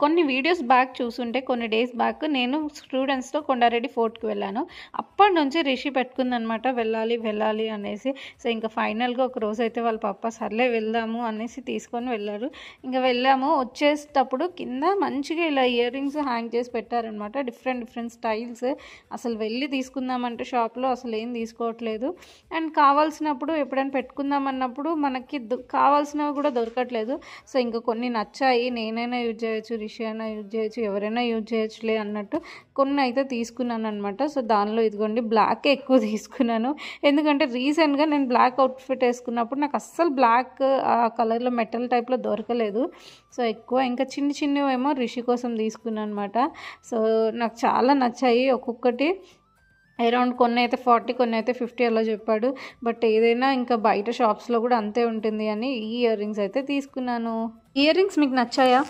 కొన్ని videos back చూసుంటే కొన్ని డేస్ బ్యాక్ నేను స్టూడెంట్స్తో కొండారెడ్డి ఫోర్ట్కి వెళ్ళాను. అప్పటి నుంచి రిషి పెట్టుకుందనమాట వెళ్ళాలి అనేసి. సో ఇంకా ఫైనల్గా ఒక రోజు అయితే వాళ్ళ పప్ప సర్లే వెళ్దాము అనేసి తీసుకొని వెళ్ళారు. ఇంకా వెళ్ళాము. వచ్చేటప్పుడు కింద మంచిగా ఇలా ఇయర్ రింగ్స్ హ్యాంగ్ చేసి పెట్టారనమాట, డిఫరెంట్ స్టైల్స్. అసలు వెళ్ళి తీసుకుందామంటే షాప్లో అసలు ఏం తీసుకోవట్లేదు. అండ్ కావాల్సినప్పుడు ఎప్పుడైనా పెట్టుకుందామన్నప్పుడు మనకి కావాల్సినవి కూడా దొరకట్లేదు. సో ఇంకా కొన్ని నచ్చాయి, నేనైనా యూజ్ చేయొచ్చు, రిషి అయినా యూజ్ చేయొచ్చు, ఎవరైనా యూజ్ చేయొచ్చులే అన్నట్టు కొన్ని అయితే తీసుకున్నాను అనమాట. సో దానిలో ఇదిగోండి బ్లాక్ ఎక్కువ తీసుకున్నాను, ఎందుకంటే రీసెంట్గా నేను బ్లాక్ అవుట్ఫిట్ వేసుకున్నప్పుడు నాకు అస్సలు బ్లాక్ ఆ కలర్లో మెటల్ టైప్లో దొరకలేదు. సో ఎక్కువ ఇంకా చిన్నవేమో రిషి కోసం తీసుకున్నాను అనమాట. సో నాకు చాలా నచ్చాయి. ఒక్కొక్కటి అరౌండ్ కొన్ని అయితే 40, కొన్ని అయితే 50 అలా చెప్పాడు. బట్ ఏదైనా ఇంకా బయట షాప్స్లో కూడా అంతే ఉంటుంది అని ఈ ఇయర్ రింగ్స్ అయితే తీసుకున్నాను. ఇయర్ రింగ్స్ మీకు నచ్చాయా?